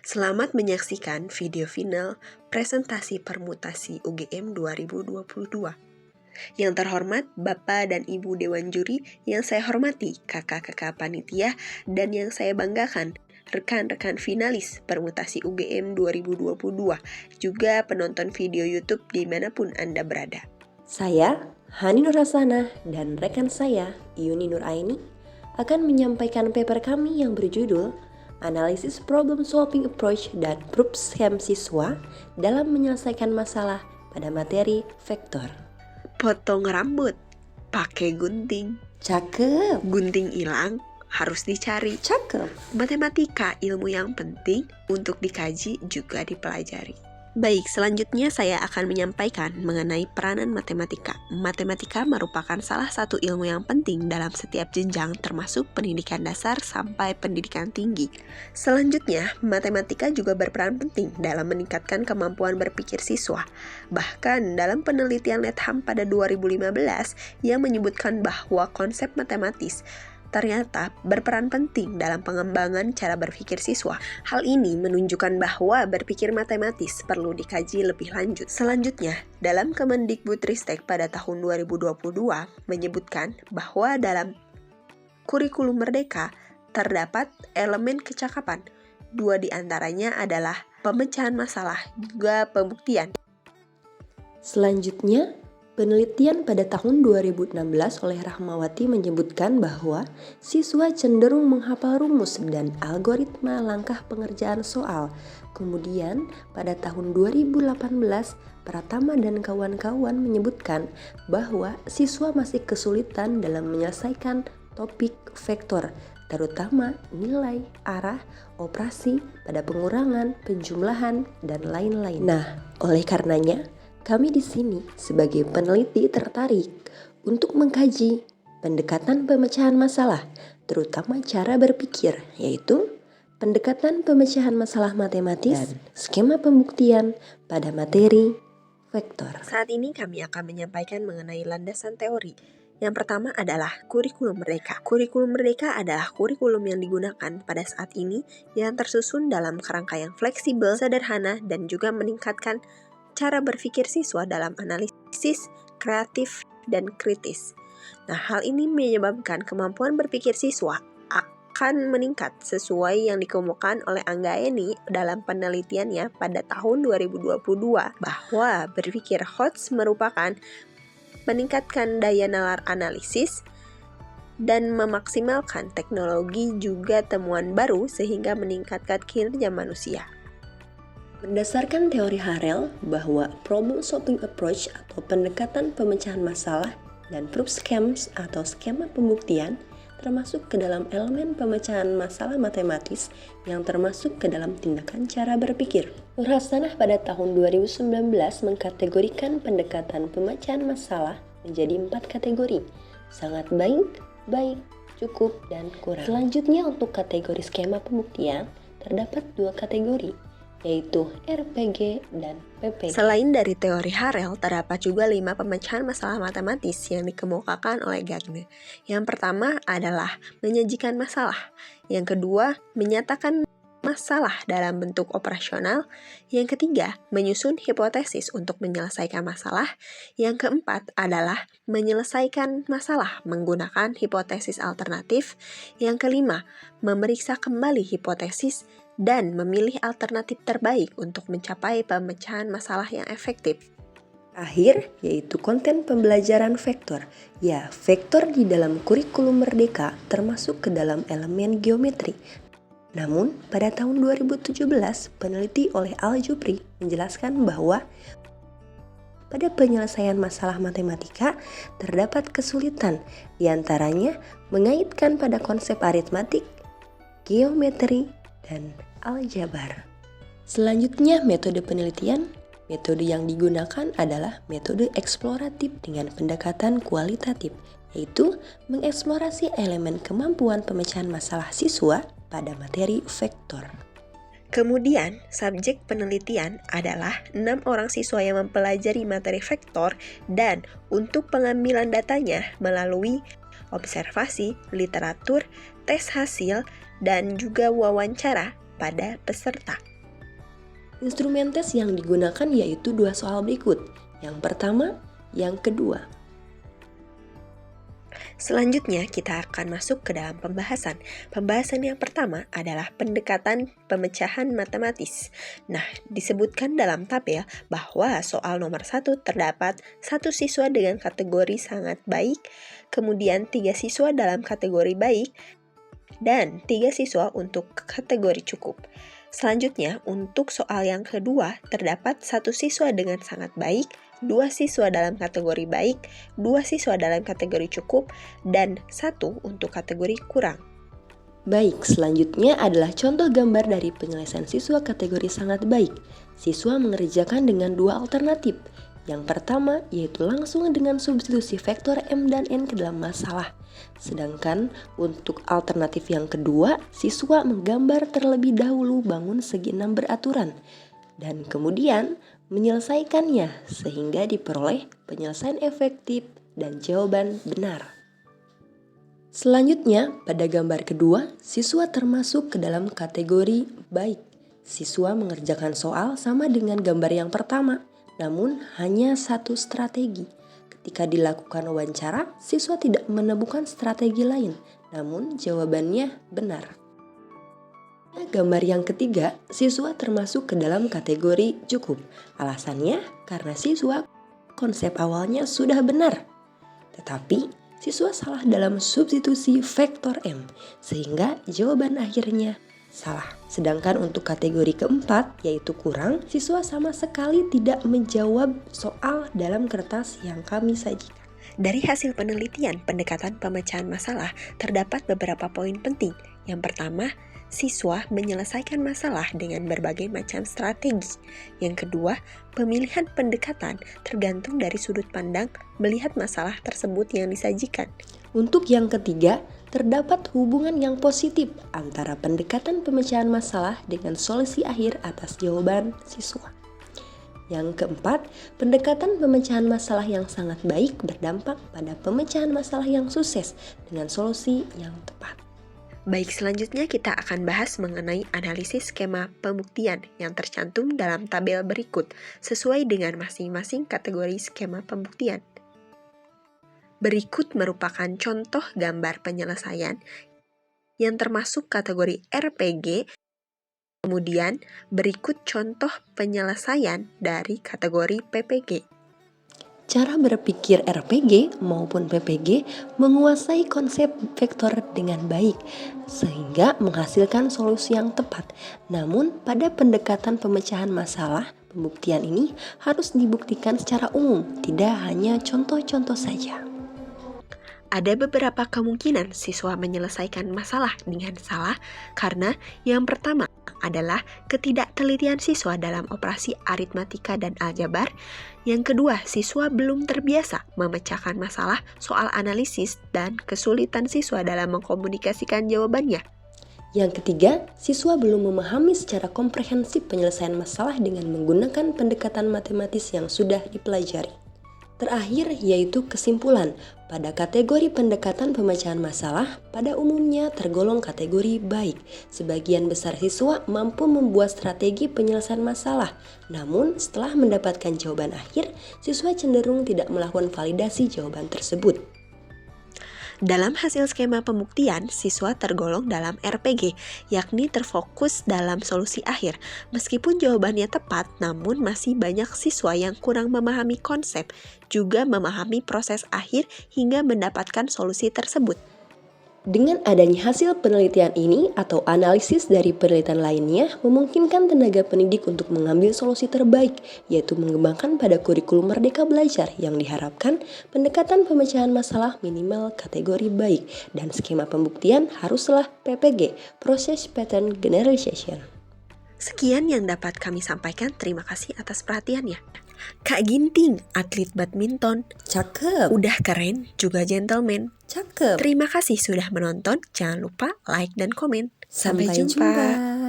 Selamat menyaksikan video final presentasi permutasi UGM 2022. Yang terhormat Bapak dan Ibu Dewan Juri, yang saya hormati kakak-kakak panitia, dan yang saya banggakan rekan-rekan finalis permutasi UGM 2022, juga penonton video YouTube dimanapun Anda berada. Saya, Hani Nur Hasanah, dan rekan saya, Yuni Nur Aini, akan menyampaikan paper kami yang berjudul Analisis Problem Solving Approach dan Proof Scheme Siswa dalam menyelesaikan masalah pada materi vektor. Potong rambut, pakai gunting. Cakep. Gunting hilang, harus dicari. Cakep. Matematika ilmu yang penting untuk dikaji juga dipelajari. Baik, selanjutnya saya akan menyampaikan mengenai peranan matematika. Matematika merupakan salah satu ilmu yang penting dalam setiap jenjang termasuk pendidikan dasar sampai pendidikan tinggi. Selanjutnya, matematika juga berperan penting dalam meningkatkan kemampuan berpikir siswa. Bahkan dalam penelitian Letham pada 2015 yang menyebutkan bahwa konsep matematis ternyata berperan penting dalam pengembangan cara berpikir siswa. Hal ini menunjukkan bahwa berpikir matematis perlu dikaji lebih lanjut. Selanjutnya, dalam Kemendikbudristek pada tahun 2022 menyebutkan bahwa dalam kurikulum merdeka terdapat elemen kecakapan. 2 diantaranya adalah pemecahan masalah juga pembuktian. Selanjutnya, penelitian pada tahun 2016 oleh Rahmawati menyebutkan bahwa siswa cenderung menghafal rumus dan algoritma langkah pengerjaan soal. Kemudian, pada tahun 2018, Pratama dan kawan-kawan menyebutkan bahwa siswa masih kesulitan dalam menyelesaikan topik vektor, terutama nilai, arah, operasi, pada pengurangan, penjumlahan, dan lain-lain. Nah, oleh karenanya, kami di sini sebagai peneliti tertarik untuk mengkaji pendekatan pemecahan masalah, terutama cara berpikir, yaitu pendekatan pemecahan masalah matematis dan skema pembuktian pada materi vektor. Saat ini kami akan menyampaikan mengenai landasan teori. Yang pertama adalah kurikulum merdeka. Kurikulum merdeka adalah kurikulum yang digunakan pada saat ini yang tersusun dalam kerangka yang fleksibel, sederhana, dan juga meningkatkan cara berpikir siswa dalam analisis, kreatif, dan kritis. Nah, hal ini menyebabkan kemampuan berpikir siswa akan meningkat sesuai yang dikemukakan oleh Anggaeni dalam penelitiannya pada tahun 2022 bahwa berpikir HOTS merupakan meningkatkan daya nalar analisis dan memaksimalkan teknologi juga temuan baru sehingga meningkatkan kinerja manusia. Berdasarkan teori Harel bahwa problem solving approach atau pendekatan pemecahan masalah dan proof schemes atau skema pembuktian termasuk ke dalam elemen pemecahan masalah matematis yang termasuk ke dalam tindakan cara berpikir. Nur Hasanah pada tahun 2019 mengkategorikan pendekatan pemecahan masalah menjadi 4 kategori: sangat baik, baik, cukup, dan kurang. Selanjutnya untuk kategori skema pembuktian terdapat 2 kategori, yaitu RPG dan PPG. Selain dari teori Harel, terdapat juga 5 pemecahan masalah matematis yang dikemukakan oleh Gagne. Yang pertama adalah menyajikan masalah. Yang kedua, menyatakan masalah dalam bentuk operasional. Yang ketiga, menyusun hipotesis untuk menyelesaikan masalah. Yang keempat adalah menyelesaikan masalah menggunakan hipotesis alternatif. Yang kelima, memeriksa kembali hipotesis dan memilih alternatif terbaik untuk mencapai pemecahan masalah yang efektif. Akhir, yaitu konten pembelajaran vektor. Ya, vektor di dalam kurikulum merdeka termasuk ke dalam elemen geometri. Namun, pada tahun 2017, peneliti oleh Al-Jubri menjelaskan bahwa pada penyelesaian masalah matematika terdapat kesulitan, diantaranya mengaitkan pada konsep aritmatik, geometri, dan aljabar. Selanjutnya, metode penelitian. Metode yang digunakan adalah metode eksploratif dengan pendekatan kualitatif, yaitu mengeksplorasi elemen kemampuan pemecahan masalah siswa pada materi vektor. Kemudian, subjek penelitian adalah 6 orang siswa yang mempelajari materi vektor dan untuk pengambilan datanya melalui observasi, literatur, tes hasil, dan juga wawancara pada peserta. Instrumen tes yang digunakan yaitu dua soal berikut. Yang pertama, yang kedua. Selanjutnya kita akan masuk ke dalam pembahasan. Pembahasan yang pertama adalah pendekatan pemecahan matematis. Nah, disebutkan dalam tabel bahwa soal nomor 1 terdapat 1 siswa dengan kategori sangat baik, kemudian 3 siswa dalam kategori baik, dan 3 siswa untuk kategori cukup. Selanjutnya, untuk soal yang kedua terdapat 1 siswa dengan sangat baik, 2 siswa dalam kategori baik, 2 siswa dalam kategori cukup, dan 1 untuk kategori kurang. Baik, selanjutnya adalah contoh gambar dari penyelesaian siswa kategori sangat baik. Siswa mengerjakan dengan dua alternatif. Yang pertama yaitu langsung dengan substitusi vektor M dan N ke dalam masalah. Sedangkan untuk alternatif yang kedua, siswa menggambar terlebih dahulu bangun segi 6 beraturan dan kemudian menyelesaikannya sehingga diperoleh penyelesaian efektif dan jawaban benar. Selanjutnya, pada gambar kedua, siswa termasuk ke dalam kategori baik. Siswa mengerjakan soal sama dengan gambar yang pertama, namun hanya satu strategi. Ketika dilakukan wawancara, siswa tidak menemukan strategi lain, namun jawabannya benar. Gambar yang ketiga, siswa termasuk ke dalam kategori cukup. Alasannya karena siswa konsep awalnya sudah benar, tetapi siswa salah dalam substitusi vektor M, sehingga jawaban akhirnya salah. Sedangkan untuk kategori keempat, yaitu kurang, siswa sama sekali tidak menjawab soal dalam kertas yang kami sajikan. Dari hasil penelitian pendekatan pemecahan masalah, terdapat beberapa poin penting. Yang pertama, siswa menyelesaikan masalah dengan berbagai macam strategi. Yang kedua, pemilihan pendekatan tergantung dari sudut pandang melihat masalah tersebut yang disajikan. Untuk yang ketiga, terdapat hubungan yang positif antara pendekatan pemecahan masalah dengan solusi akhir atas jawaban siswa. Yang keempat, pendekatan pemecahan masalah yang sangat baik berdampak pada pemecahan masalah yang sukses dengan solusi yang tepat. Baik, selanjutnya kita akan bahas mengenai analisis skema pembuktian yang tercantum dalam tabel berikut sesuai dengan masing-masing kategori skema pembuktian. Berikut merupakan contoh gambar penyelesaian yang termasuk kategori RPG. Kemudian berikut contoh penyelesaian dari kategori PPG. Cara berpikir RPG maupun PPG menguasai konsep vektor dengan baik sehingga menghasilkan solusi yang tepat. Namun pada pendekatan pemecahan masalah, pembuktian ini harus dibuktikan secara umum, tidak hanya contoh-contoh saja. Ada beberapa kemungkinan siswa menyelesaikan masalah dengan salah karena yang pertama adalah ketidaktelitian siswa dalam operasi aritmatika dan aljabar. Yang kedua, siswa belum terbiasa memecahkan masalah soal analisis dan kesulitan siswa dalam mengkomunikasikan jawabannya. Yang ketiga, siswa belum memahami secara komprehensif penyelesaian masalah dengan menggunakan pendekatan matematis yang sudah dipelajari. Terakhir yaitu kesimpulan. Pada kategori pendekatan pemecahan masalah, pada umumnya tergolong kategori baik. Sebagian besar siswa mampu membuat strategi penyelesaian masalah. Namun setelah mendapatkan jawaban akhir, siswa cenderung tidak melakukan validasi jawaban tersebut. Dalam hasil skema pembuktian, siswa tergolong dalam RPG, yakni terfokus dalam solusi akhir. Meskipun jawabannya tepat, namun masih banyak siswa yang kurang memahami konsep, juga memahami proses akhir hingga mendapatkan solusi tersebut. Dengan adanya hasil penelitian ini atau analisis dari penelitian lainnya memungkinkan tenaga pendidik untuk mengambil solusi terbaik, yaitu mengembangkan pada kurikulum Merdeka Belajar yang diharapkan pendekatan pemecahan masalah minimal kategori baik dan skema pembuktian haruslah PPG, Process Pattern Generalization. Sekian yang dapat kami sampaikan, terima kasih atas perhatiannya. Kak Ginting, atlet badminton. Cakep. Udah keren, juga gentleman. Cakep. Terima kasih sudah menonton, jangan lupa like dan komen. Sampai jumpa.